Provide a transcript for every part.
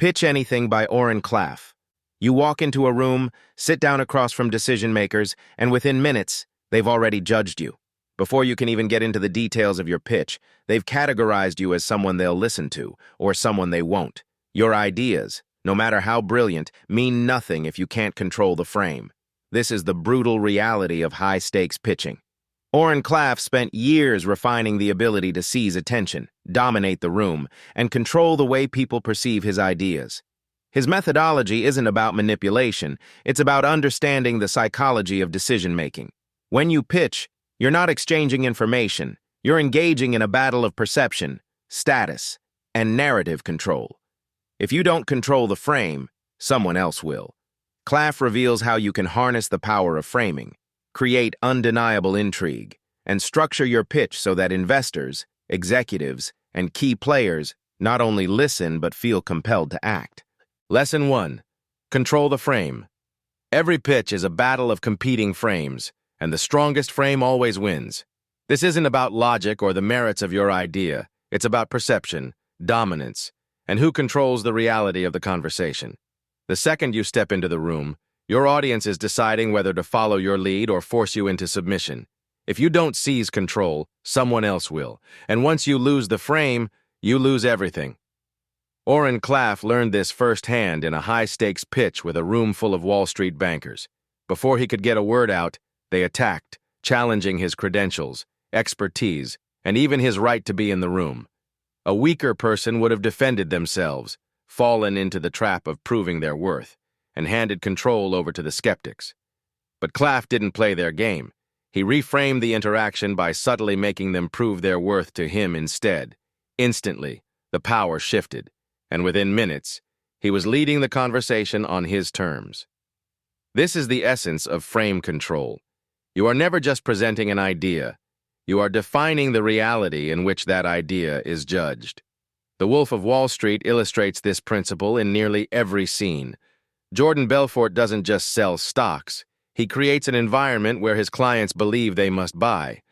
Pitch Anything by Oren Klaff. You walk into a room, sit down across from decision makers, and within minutes, they've already judged you. Before you can even get into the details of your pitch, they've categorized you as someone they'll listen to, or someone they won't. Your ideas, no matter how brilliant, mean nothing if you can't control the frame. This is the brutal reality of high-stakes pitching. Oren Klaff spent years refining the ability to seize attention, dominate the room, and control the way people perceive his ideas. His methodology isn't about manipulation, it's about understanding the psychology of decision-making. When you pitch, you're not exchanging information, you're engaging in a battle of perception, status, and narrative control. If you don't control the frame, someone else will. Klaff reveals how you can harness the power of framing, create undeniable intrigue, and structure your pitch so that investors, executives, and key players not only listen but feel compelled to act. Lesson 1. Control the frame. Every pitch is a battle of competing frames, and the strongest frame always wins. This isn't about logic or the merits of your idea. It's about perception, dominance, and who controls the reality of the conversation. The second you step into the room, your audience is deciding whether to follow your lead or force you into submission. If you don't seize control, someone else will. And once you lose the frame, you lose everything. Oren Klaff learned this firsthand in a high-stakes pitch with a room full of Wall Street bankers. Before he could get a word out, they attacked, challenging his credentials, expertise, and even his right to be in the room. A weaker person would have defended themselves, fallen into the trap of proving their worth, and handed control over to the skeptics. But Klaff didn't play their game. He reframed the interaction by subtly making them prove their worth to him instead. Instantly, the power shifted, and within minutes, he was leading the conversation on his terms. This is the essence of frame control. You are never just presenting an idea. You are defining the reality in which that idea is judged. The Wolf of Wall Street illustrates this principle in nearly every scene. Jordan Belfort doesn't just sell stocks. He creates an environment where his clients believe they must buy.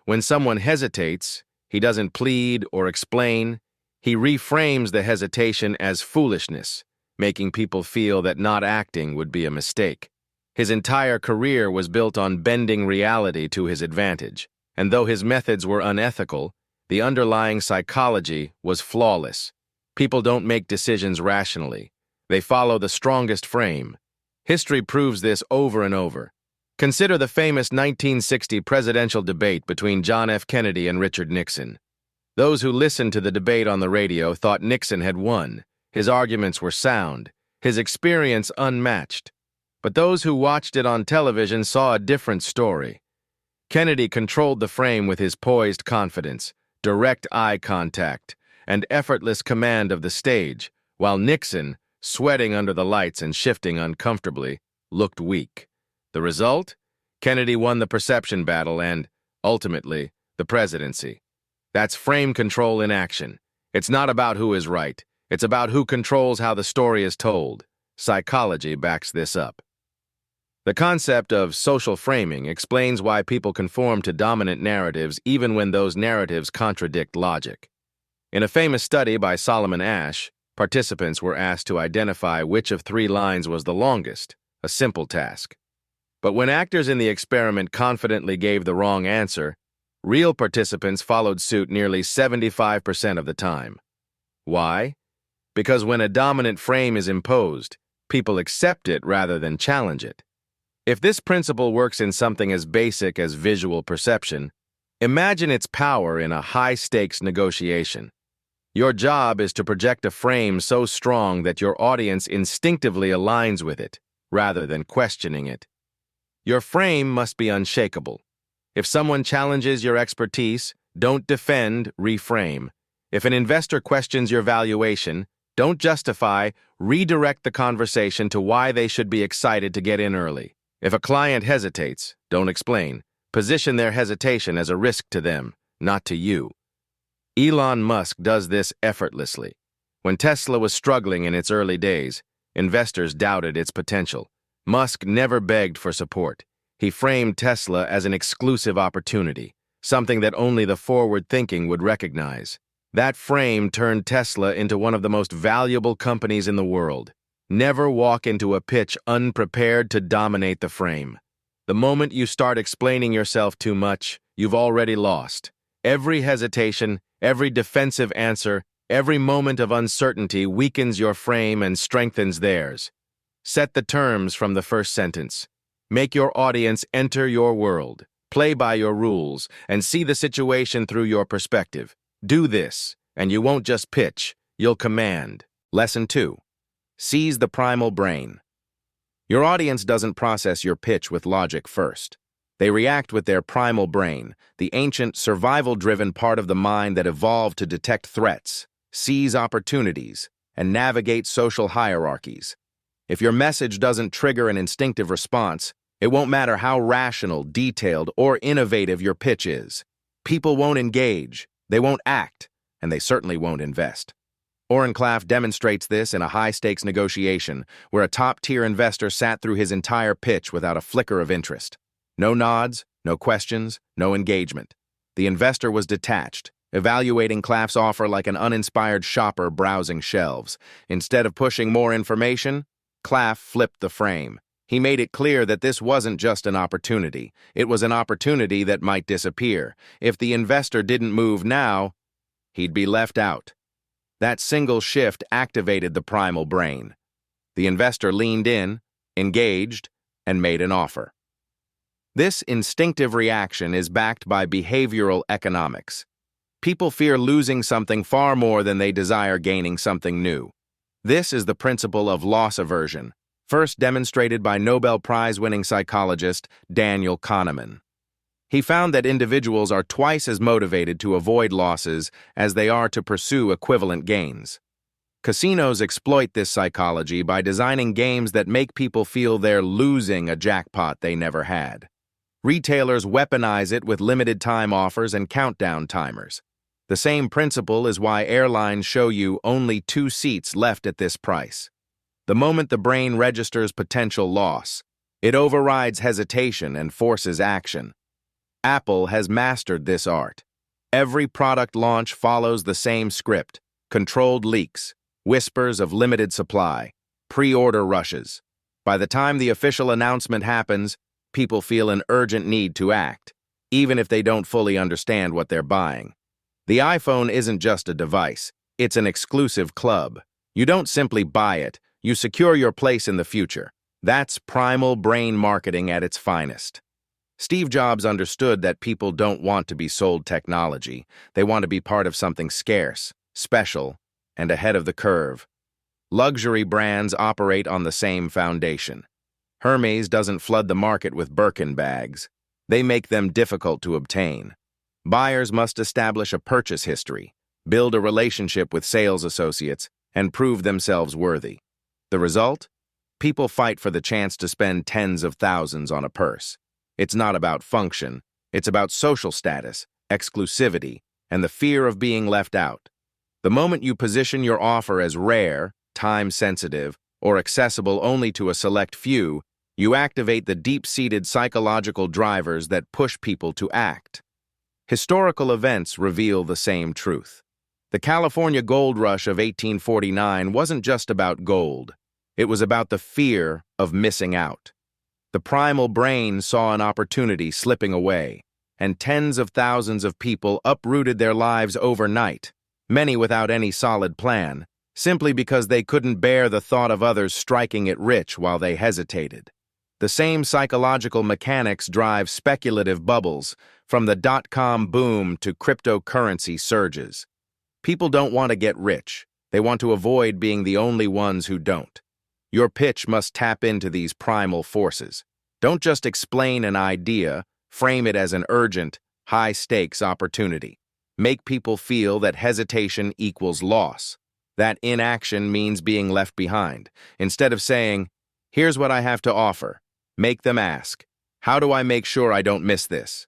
When someone hesitates, he doesn't plead or explain. He reframes the hesitation as foolishness, making people feel that not acting would be a mistake. His entire career was built on bending reality to his advantage, and though his methods were unethical, the underlying psychology was flawless. People don't make decisions rationally. They follow the strongest frame. History proves this over and over. Consider the famous 1960 presidential debate between John F. Kennedy and Richard Nixon. Those who listened to the debate on the radio thought Nixon had won. His arguments were sound, his experience unmatched. But those who watched it on television saw a different story. Kennedy controlled the frame with his poised confidence, direct eye contact, and effortless command of the stage, while Nixon, sweating under the lights and shifting uncomfortably, looked weak. The result? Kennedy won the perception battle and, ultimately, the presidency. That's frame control in action. It's not about who is right. It's about who controls how the story is told. Psychology backs this up. The concept of social framing explains why people conform to dominant narratives even when those narratives contradict logic. In a famous study by Solomon Asch, participants were asked to identify which of 3 lines was the longest, a simple task. But when actors in the experiment confidently gave the wrong answer, real participants followed suit nearly 75% of the time. Why? Because when a dominant frame is imposed, people accept it rather than challenge it. If this principle works in something as basic as visual perception, imagine its power in a high-stakes negotiation. Your job is to project a frame so strong that your audience instinctively aligns with it, rather than questioning it. Your frame must be unshakable. If someone challenges your expertise, don't defend, reframe. If an investor questions your valuation, don't justify, redirect the conversation to why they should be excited to get in early. If a client hesitates, don't explain. Position their hesitation as a risk to them, not to you. Elon Musk does this effortlessly. When Tesla was struggling in its early days, investors doubted its potential. Musk never begged for support. He framed Tesla as an exclusive opportunity, something that only the forward-thinking would recognize. That frame turned Tesla into one of the most valuable companies in the world. Never walk into a pitch unprepared to dominate the frame. The moment you start explaining yourself too much, you've already lost. Every hesitation, every defensive answer, every moment of uncertainty weakens your frame and strengthens theirs. Set the terms from the first sentence. Make your audience enter your world, play by your rules, and see the situation through your perspective. Do this, and you won't just pitch, you'll command. Lesson 2. Seize the primal brain. Your audience doesn't process your pitch with logic first. They react with their primal brain, the ancient survival-driven part of the mind that evolved to detect threats, seize opportunities, and navigate social hierarchies. If your message doesn't trigger an instinctive response, it won't matter how rational, detailed, or innovative your pitch is. People won't engage, they won't act, and they certainly won't invest. Oren Klaff demonstrates this in a high-stakes negotiation where a top-tier investor sat through his entire pitch without a flicker of interest. No nods, no questions, no engagement. The investor was detached, evaluating Klaff's offer like an uninspired shopper browsing shelves. Instead of pushing more information, Klaff flipped the frame. He made it clear that this wasn't just an opportunity. It was an opportunity that might disappear. If the investor didn't move now, he'd be left out. That single shift activated the primal brain. The investor leaned in, engaged, and made an offer. This instinctive reaction is backed by behavioral economics. People fear losing something far more than they desire gaining something new. This is the principle of loss aversion, first demonstrated by Nobel Prize-winning psychologist Daniel Kahneman. He found that individuals are twice as motivated to avoid losses as they are to pursue equivalent gains. Casinos exploit this psychology by designing games that make people feel they're losing a jackpot they never had. Retailers weaponize it with limited-time offers and countdown timers. The same principle is why airlines show you only 2 seats left at this price. The moment the brain registers potential loss, it overrides hesitation and forces action. Apple has mastered this art. Every product launch follows the same script: controlled leaks, whispers of limited supply, pre-order rushes. By the time the official announcement happens, people feel an urgent need to act, even if they don't fully understand what they're buying. The iPhone isn't just a device, it's an exclusive club. You don't simply buy it, you secure your place in the future. That's primal brain marketing at its finest. Steve Jobs understood that people don't want to be sold technology. They want to be part of something scarce, special, and ahead of the curve. Luxury brands operate on the same foundation. Hermes doesn't flood the market with Birkin bags. They make them difficult to obtain. Buyers must establish a purchase history, build a relationship with sales associates, and prove themselves worthy. The result? People fight for the chance to spend tens of thousands on a purse. It's not about function, it's about social status, exclusivity, and the fear of being left out. The moment you position your offer as rare, time-sensitive, or accessible only to a select few, you activate the deep-seated psychological drivers that push people to act. Historical events reveal the same truth. The California gold rush of 1849 wasn't just about gold. It was about the fear of missing out. The primal brain saw an opportunity slipping away, and tens of thousands of people uprooted their lives overnight, many without any solid plan, simply because they couldn't bear the thought of others striking it rich while they hesitated. The same psychological mechanics drive speculative bubbles, from the dot-com boom to cryptocurrency surges. People don't want to get rich. They want to avoid being the only ones who don't. Your pitch must tap into these primal forces. Don't just explain an idea, frame it as an urgent, high-stakes opportunity. Make people feel that hesitation equals loss, that inaction means being left behind. Instead of saying, "Here's what I have to offer," make them ask, "How do I make sure I don't miss this?"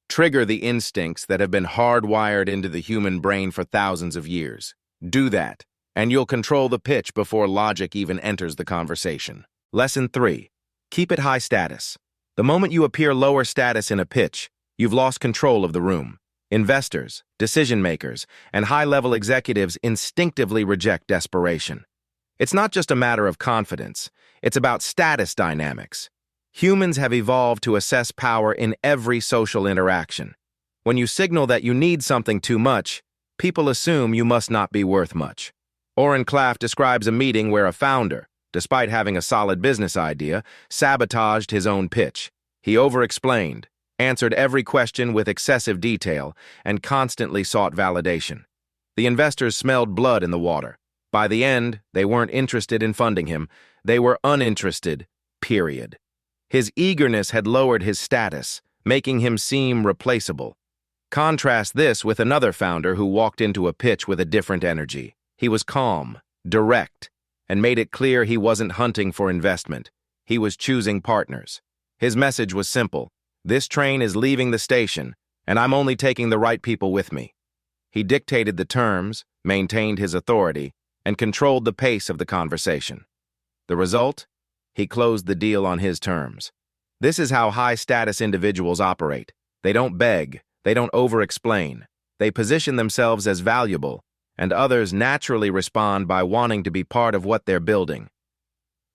Trigger the instincts that have been hardwired into the human brain for thousands of years. Do that, and you'll control the pitch before logic even enters the conversation. Lesson 3. Keep it high status. The moment you appear lower status in a pitch, you've lost control of the room. Investors, decision-makers, and high-level executives instinctively reject desperation. It's not just a matter of confidence, it's about status dynamics. Humans have evolved to assess power in every social interaction. When you signal that you need something too much, people assume you must not be worth much. Oren Klaff describes a meeting where a founder, despite having a solid business idea, sabotaged his own pitch. He over-explained, answered every question with excessive detail, and constantly sought validation. The investors smelled blood in the water. By the end, they weren't interested in funding him. They were uninterested, period. His eagerness had lowered his status, making him seem replaceable. Contrast this with another founder who walked into a pitch with a different energy. He was calm, direct, and made it clear he wasn't hunting for investment. He was choosing partners. His message was simple. This train is leaving the station, and I'm only taking the right people with me. He dictated the terms, maintained his authority, and controlled the pace of the conversation. The result? He closed the deal on his terms. This is how high-status individuals operate. They don't beg. They don't over-explain. They position themselves as valuable, and others naturally respond by wanting to be part of what they're building.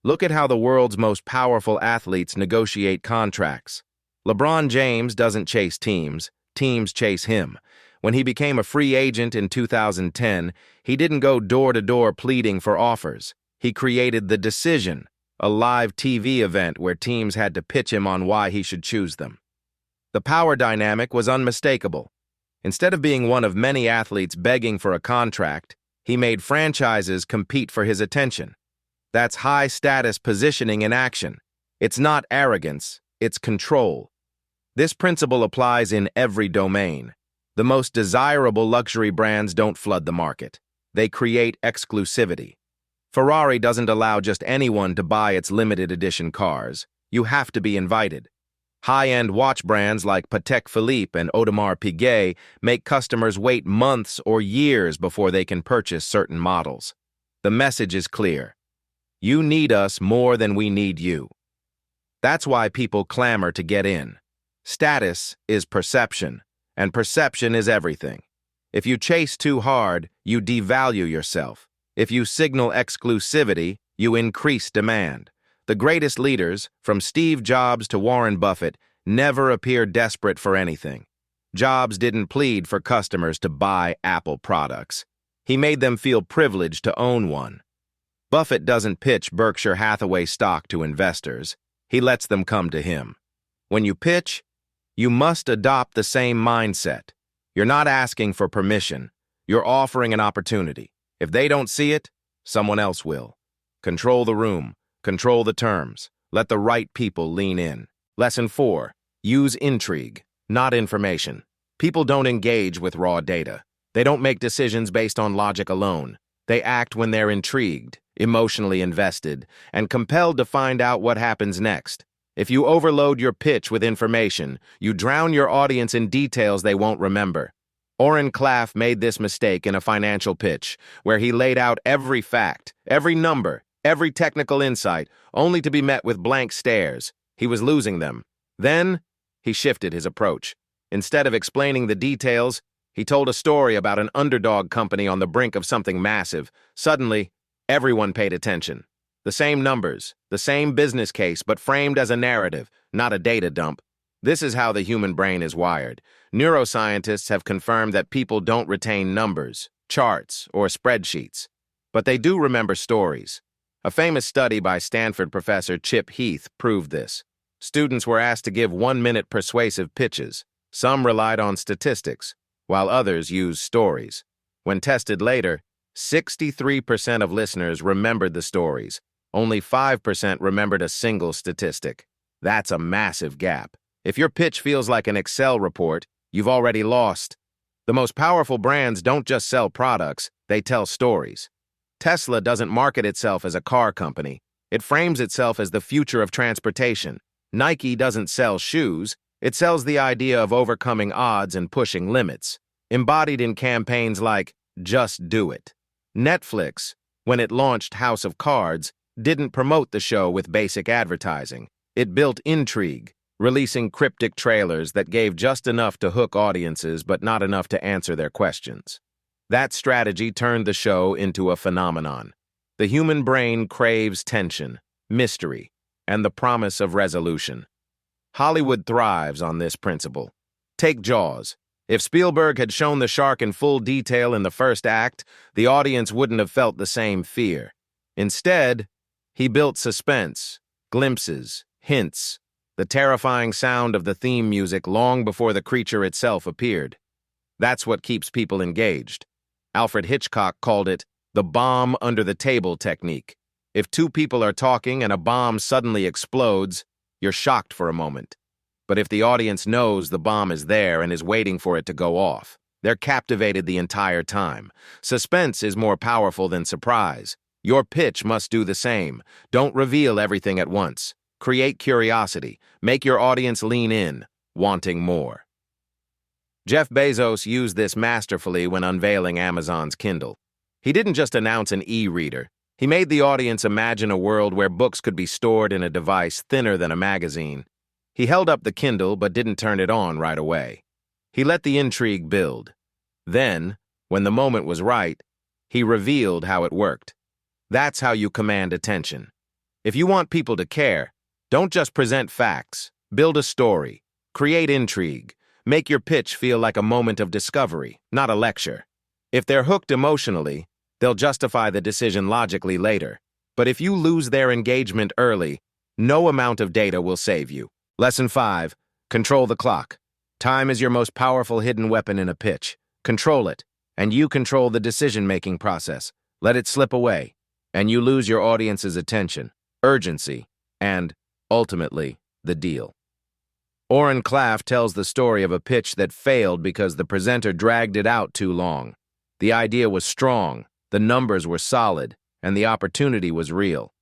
Look at how the world's most powerful athletes negotiate contracts. LeBron James doesn't chase teams, teams chase him. When he became a free agent in 2010, he didn't go door-to-door pleading for offers. He created The Decision, a live TV event where teams had to pitch him on why he should choose them. The power dynamic was unmistakable. Instead of being one of many athletes begging for a contract, he made franchises compete for his attention. That's high-status positioning in action. It's not arrogance, it's control. This principle applies in every domain. The most desirable luxury brands don't flood the market. They create exclusivity. Ferrari doesn't allow just anyone to buy its limited edition cars. You have to be invited. High-end watch brands like Patek Philippe and Audemars Piguet make customers wait months or years before they can purchase certain models. The message is clear. You need us more than we need you. That's why people clamor to get in. Status is perception, and perception is everything. If you chase too hard, you devalue yourself. If you signal exclusivity, you increase demand. The greatest leaders, from Steve Jobs to Warren Buffett, never appear desperate for anything. Jobs didn't plead for customers to buy Apple products. He made them feel privileged to own one. Buffett doesn't pitch Berkshire Hathaway stock to investors. He lets them come to him. When you pitch, you must adopt the same mindset. You're not asking for permission. You're offering an opportunity. If they don't see it, someone else will. Control the room. Control the terms. Let the right people lean in. Lesson 4. Use intrigue, not information. People don't engage with raw data. They don't make decisions based on logic alone. They act when they're intrigued, emotionally invested, and compelled to find out what happens next. If you overload your pitch with information, you drown your audience in details they won't remember. Oren Klaff made this mistake in a financial pitch, where he laid out every fact, every number, every technical insight, only to be met with blank stares. He was losing them. Then, he shifted his approach. Instead of explaining the details, he told a story about an underdog company on the brink of something massive. Suddenly, everyone paid attention. The same numbers, the same business case, but framed as a narrative, not a data dump. This is how the human brain is wired. Neuroscientists have confirmed that people don't retain numbers, charts, or spreadsheets, but they do remember stories. A famous study by Stanford professor Chip Heath proved this. Students were asked to give 1-minute persuasive pitches. Some relied on statistics, while others used stories. When tested later, 63% of listeners remembered the stories. Only 5% remembered a single statistic. That's a massive gap. If your pitch feels like an Excel report, you've already lost. The most powerful brands don't just sell products, they tell stories. Tesla doesn't market itself as a car company. It frames itself as the future of transportation. Nike doesn't sell shoes. It sells the idea of overcoming odds and pushing limits, embodied in campaigns like Just Do It. Netflix, when it launched House of Cards, didn't promote the show with basic advertising. It built intrigue. releasing cryptic trailers that gave just enough to hook audiences but not enough to answer their questions. That strategy turned the show into a phenomenon. The human brain craves tension, mystery, and the promise of resolution. Hollywood thrives on this principle. Take Jaws. If Spielberg had shown the shark in full detail in the first act, the audience wouldn't have felt the same fear. Instead, he built suspense, glimpses, hints, the terrifying sound of the theme music long before the creature itself appeared. That's what keeps people engaged. Alfred Hitchcock called it the bomb under the table technique. If two people are talking and a bomb suddenly explodes, you're shocked for a moment. But if the audience knows the bomb is there and is waiting for it to go off, they're captivated the entire time. Suspense is more powerful than surprise. Your pitch must do the same. Don't reveal everything at once. Create curiosity. Make your audience lean in, wanting more. Jeff Bezos used this masterfully when unveiling Amazon's Kindle. He didn't just announce an e-reader. He made the audience imagine a world where books could be stored in a device thinner than a magazine. He held up the Kindle but didn't turn it on right away. He let the intrigue build. Then, when the moment was right, he revealed how it worked. That's how you command attention. If you want people to care, don't just present facts. Build a story. Create intrigue. Make your pitch feel like a moment of discovery, not a lecture. If they're hooked emotionally, they'll justify the decision logically later. But if you lose their engagement early, no amount of data will save you. Lesson 5. Control the clock. Time is your most powerful hidden weapon in a pitch. Control it, and you control the decision-making process. Let it slip away, and you lose your audience's attention, urgency, and, ultimately, the deal. Oren Klaff tells the story of a pitch that failed because the presenter dragged it out too long. The idea was strong, the numbers were solid, and the opportunity was real.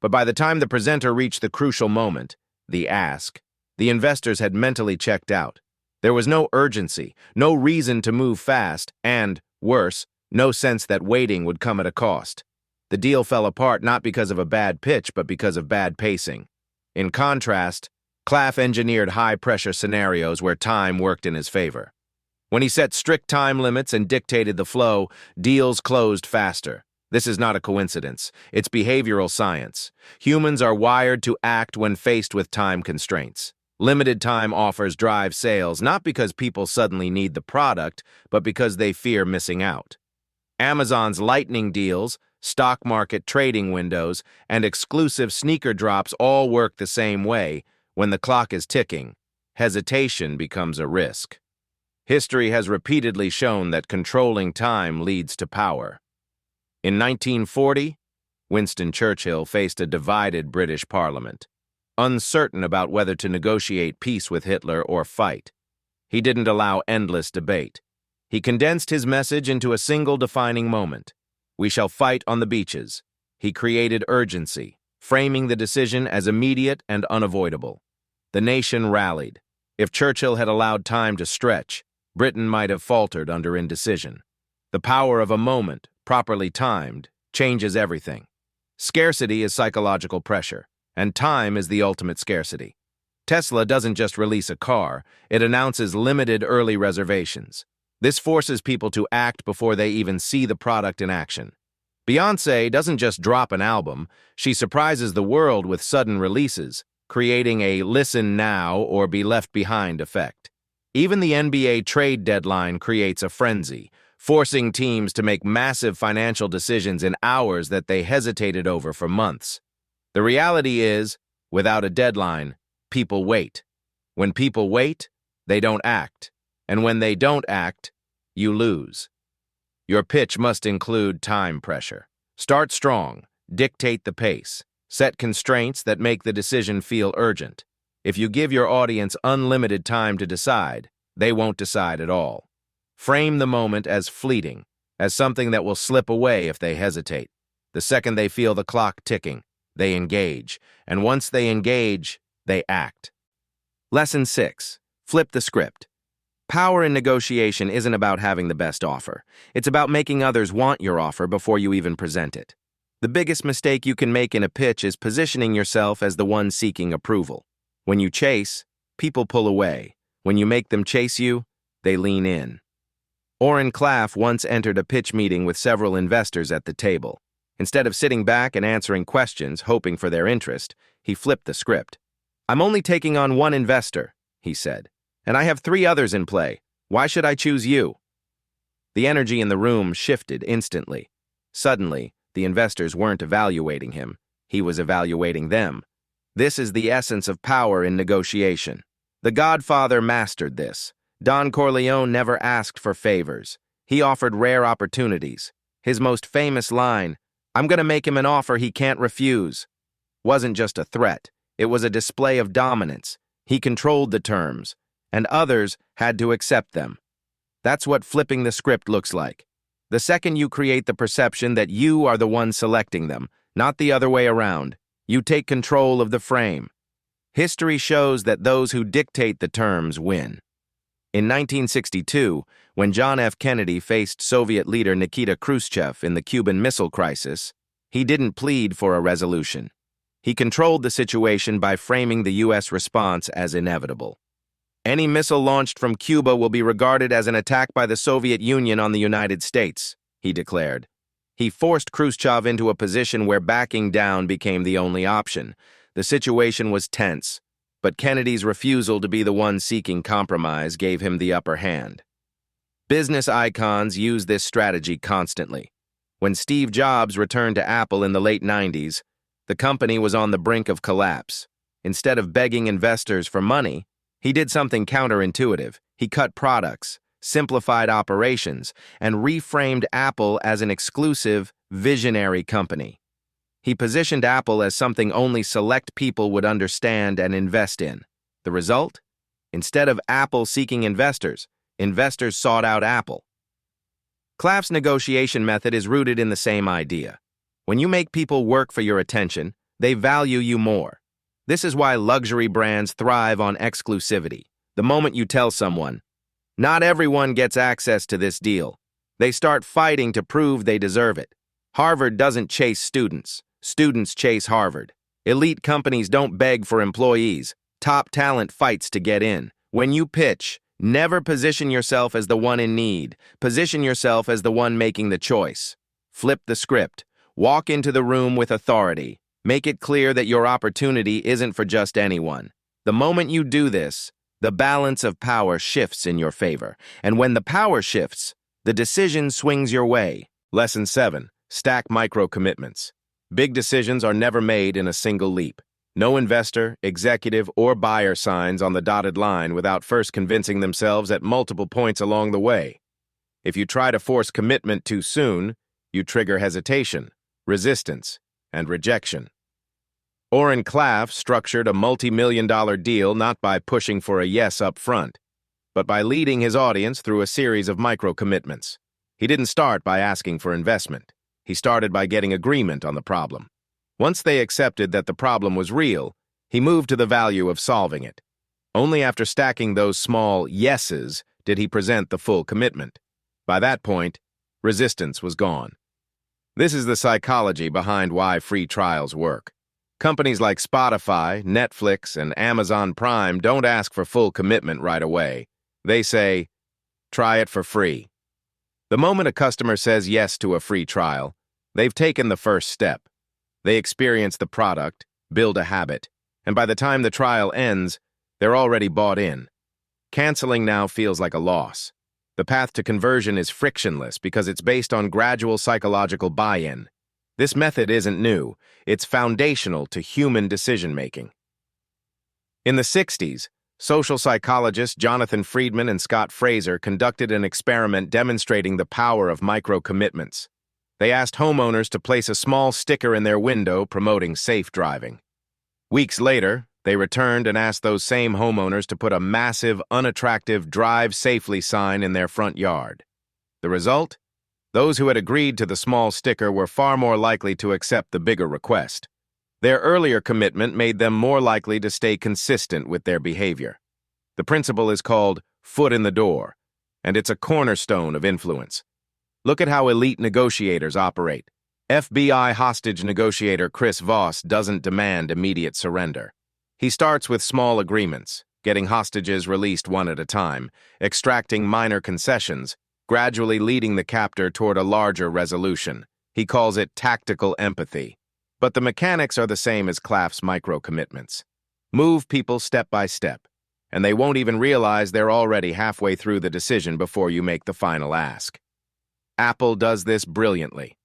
But by the time the presenter reached the crucial moment, the ask, the investors had mentally checked out. There was no urgency, no reason to move fast, and, worse, no sense that waiting would come at a cost. The deal fell apart not because of a bad pitch, but because of bad pacing. In contrast, Klaff engineered high-pressure scenarios where time worked in his favor. When he set strict time limits and dictated the flow, deals closed faster. This is not a coincidence. It's behavioral science. Humans are wired to act when faced with time constraints. Limited time offers drive sales, not because people suddenly need the product, but because they fear missing out. Amazon's lightning deals, stock market trading windows, and exclusive sneaker drops all work the same way. When the clock is ticking, hesitation becomes a risk. History has repeatedly shown that controlling time leads to power. In 1940, Winston Churchill faced a divided British Parliament, uncertain about whether to negotiate peace with Hitler or fight. He didn't allow endless debate. He condensed his message into a single defining moment. We shall fight on the beaches. He created urgency, framing the decision as immediate and unavoidable. The nation rallied. If Churchill had allowed time to stretch, Britain might have faltered under indecision. The power of a moment, properly timed, changes everything. Scarcity is psychological pressure, and time is the ultimate scarcity. Tesla doesn't just release a car, it announces limited early reservations. This forces people to act before they even see the product in action. Beyoncé doesn't just drop an album, she surprises the world with sudden releases, creating a listen now or be left behind effect. Even the NBA trade deadline creates a frenzy, forcing teams to make massive financial decisions in hours that they hesitated over for months. The reality is, without a deadline, people wait. When people wait, they don't act. And when they don't act, you lose. Your pitch must include time pressure. Start strong, dictate the pace, set constraints that make the decision feel urgent. If you give your audience unlimited time to decide, they won't decide at all. Frame the moment as fleeting, as something that will slip away if they hesitate. The second they feel the clock ticking, they engage. And once they engage, they act. Lesson 6. Flip the script. Power in negotiation isn't about having the best offer. It's about making others want your offer before you even present it. The biggest mistake you can make in a pitch is positioning yourself as the one seeking approval. When you chase, people pull away. When you make them chase you, they lean in. Oren Klaff once entered a pitch meeting with several investors at the table. Instead of sitting back and answering questions, hoping for their interest, he flipped the script. "I'm only taking on one investor," he said, "and I have 3 others in play. Why should I choose you?" The energy in the room shifted instantly. Suddenly, the investors weren't evaluating him. He was evaluating them. This is the essence of power in negotiation. The Godfather mastered this. Don Corleone never asked for favors. He offered rare opportunities. His most famous line, "I'm going to make him an offer he can't refuse," wasn't just a threat. It was a display of dominance. He controlled the terms, and others had to accept them. That's what flipping the script looks like. The second you create the perception that you are the one selecting them, not the other way around, you take control of the frame. History shows that those who dictate the terms win. In 1962, when John F. Kennedy faced Soviet leader Nikita Khrushchev in the Cuban Missile Crisis, he didn't plead for a resolution. He controlled the situation by framing the U.S. response as inevitable. "Any missile launched from Cuba will be regarded as an attack by the Soviet Union on the United States," he declared. He forced Khrushchev into a position where backing down became the only option. The situation was tense, but Kennedy's refusal to be the one seeking compromise gave him the upper hand. Business icons use this strategy constantly. When Steve Jobs returned to Apple in the late 90s, the company was on the brink of collapse. Instead of begging investors for money, he did something counterintuitive. He cut products, simplified operations, and reframed Apple as an exclusive, visionary company. He positioned Apple as something only select people would understand and invest in. The result? Instead of Apple seeking investors, investors sought out Apple. Klaff's negotiation method is rooted in the same idea. When you make people work for your attention, they value you more. This is why luxury brands thrive on exclusivity. The moment you tell someone, "Not everyone gets access to this deal," they start fighting to prove they deserve it. Harvard doesn't chase students. Students chase Harvard. Elite companies don't beg for employees. Top talent fights to get in. When you pitch, never position yourself as the one in need. Position yourself as the one making the choice. Flip the script. Walk into the room with authority. Make it clear that your opportunity isn't for just anyone. The moment you do this, the balance of power shifts in your favor. And when the power shifts, the decision swings your way. Lesson 7. Stack micro-commitments. Big decisions are never made in a single leap. No investor, executive, or buyer signs on the dotted line without first convincing themselves at multiple points along the way. If you try to force commitment too soon, you trigger hesitation, resistance, and rejection. Oren Klaff structured a multi-million-dollar deal not by pushing for a yes up front, but by leading his audience through a series of micro-commitments. He didn't start by asking for investment. He started by getting agreement on the problem. Once they accepted that the problem was real, he moved to the value of solving it. Only after stacking those small yeses did he present the full commitment. By that point, resistance was gone. This is the psychology behind why free trials work. Companies like Spotify, Netflix, and Amazon Prime don't ask for full commitment right away. They say, "Try it for free." The moment a customer says yes to a free trial, they've taken the first step. They experience the product, build a habit, and by the time the trial ends, they're already bought in. Canceling now feels like a loss. The path to conversion is frictionless because it's based on gradual psychological buy-in. This method isn't new. It's foundational to human decision-making. In the 60s, social psychologists Jonathan Friedman and Scott Fraser conducted an experiment demonstrating the power of micro-commitments. They asked homeowners to place a small sticker in their window promoting safe driving. Weeks later, they returned and asked those same homeowners to put a massive, unattractive "Drive Safely" sign in their front yard. The result? Those who had agreed to the small sticker were far more likely to accept the bigger request. Their earlier commitment made them more likely to stay consistent with their behavior. The principle is called foot in the door, and it's a cornerstone of influence. Look at how elite negotiators operate. FBI hostage negotiator Chris Voss doesn't demand immediate surrender. He starts with small agreements, getting hostages released one at a time, extracting minor concessions, gradually leading the captor toward a larger resolution. He calls it tactical empathy. But the mechanics are the same as Klaff's micro-commitments. Move people step by step, and they won't even realize they're already halfway through the decision before you make the final ask. Apple does this brilliantly.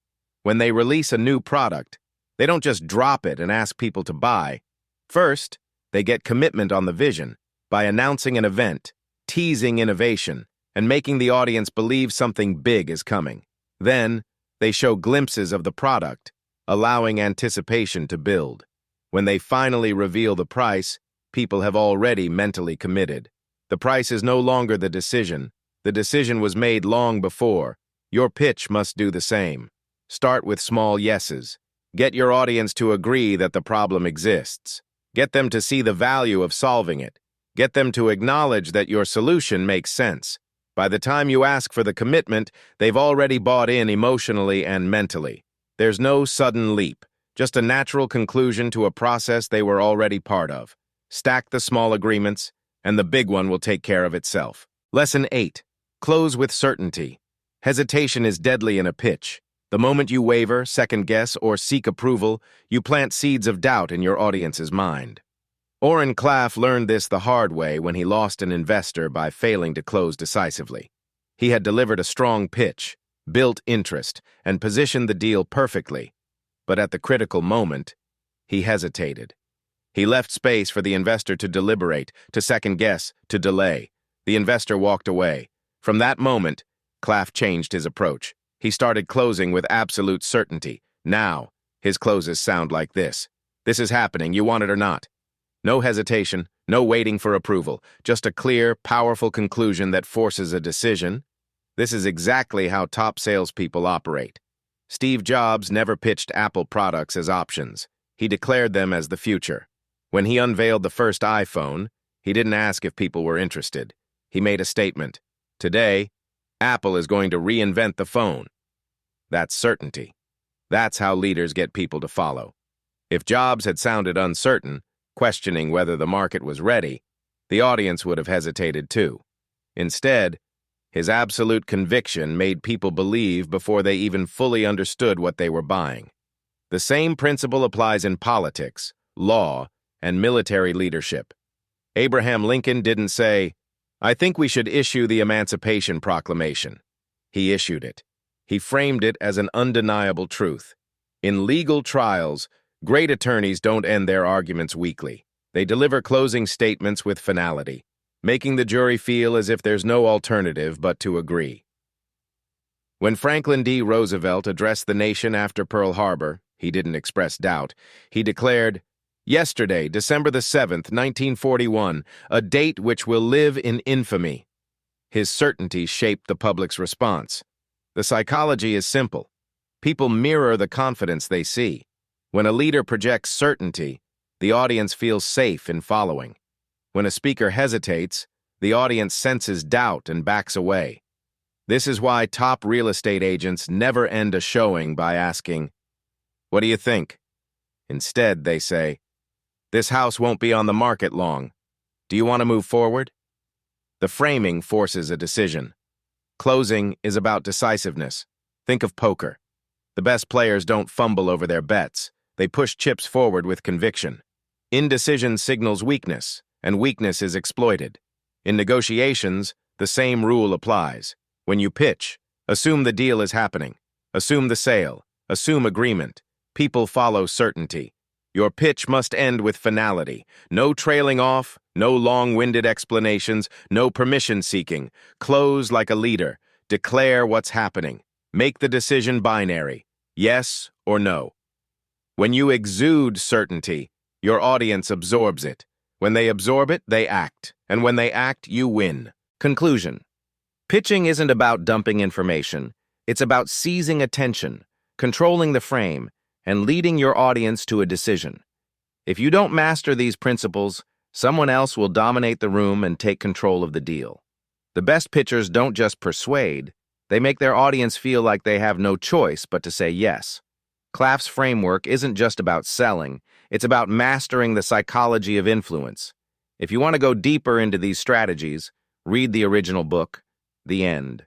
When they release a new product, they don't just drop it and ask people to buy. First, they get commitment on the vision by announcing an event, teasing innovation, and making the audience believe something big is coming. Then, they show glimpses of the product, allowing anticipation to build. When they finally reveal the price, people have already mentally committed. The price is no longer the decision. The decision was made long before. Your pitch must do the same. Start with small yeses. Get your audience to agree that the problem exists. Get them to see the value of solving it. Get them to acknowledge that your solution makes sense. By the time you ask for the commitment, they've already bought in emotionally and mentally. There's no sudden leap, just a natural conclusion to a process they were already part of. Stack the small agreements, and the big one will take care of itself. Lesson 8. Close with certainty. Hesitation is deadly in a pitch. The moment you waver, second-guess, or seek approval, you plant seeds of doubt in your audience's mind. Oren Klaff learned this the hard way when he lost an investor by failing to close decisively. He had delivered a strong pitch, built interest, and positioned the deal perfectly. But at the critical moment, he hesitated. He left space for the investor to deliberate, to second-guess, to delay. The investor walked away. From that moment, Klaff changed his approach. He started closing with absolute certainty. Now, his closes sound like this. This is happening, you want it or not. No hesitation, no waiting for approval, just a clear, powerful conclusion that forces a decision. This is exactly how top salespeople operate. Steve Jobs never pitched Apple products as options. He declared them as the future. When he unveiled the first iPhone, he didn't ask if people were interested. He made a statement. Today, Apple is going to reinvent the phone. That's certainty. That's how leaders get people to follow. If Jobs had sounded uncertain, questioning whether the market was ready, the audience would have hesitated too. Instead, his absolute conviction made people believe before they even fully understood what they were buying. The same principle applies in politics, law, and military leadership. Abraham Lincoln didn't say, "I think we should issue the Emancipation Proclamation." He issued it. He framed it as an undeniable truth. In legal trials, great attorneys don't end their arguments weakly. They deliver closing statements with finality, making the jury feel as if there's no alternative but to agree. When Franklin D. Roosevelt addressed the nation after Pearl Harbor, he didn't express doubt. He declared, "Yesterday, December the 7th, 1941, a date which will live in infamy." His certainty shaped the public's response. The psychology is simple. People mirror the confidence they see. When a leader projects certainty, the audience feels safe in following. When a speaker hesitates, the audience senses doubt and backs away. This is why top real estate agents never end a showing by asking, "What do you think?" Instead, they say, "This house won't be on the market long. Do you want to move forward?" The framing forces a decision. Closing is about decisiveness. Think of poker. The best players don't fumble over their bets. They push chips forward with conviction. Indecision signals weakness, and weakness is exploited. In negotiations, the same rule applies. When you pitch, assume the deal is happening. Assume the sale. Assume agreement. People follow certainty. Your pitch must end with finality. No trailing off, no long-winded explanations, no permission-seeking. Close like a leader. Declare what's happening. Make the decision binary, yes or no. When you exude certainty, your audience absorbs it. When they absorb it, they act. And when they act, you win. Conclusion. Pitching isn't about dumping information. It's about seizing attention, controlling the frame, and leading your audience to a decision. If you don't master these principles, someone else will dominate the room and take control of the deal. The best pitchers don't just persuade, they make their audience feel like they have no choice but to say yes. Klaff's framework isn't just about selling, it's about mastering the psychology of influence. If you want to go deeper into these strategies, read the original book, The End.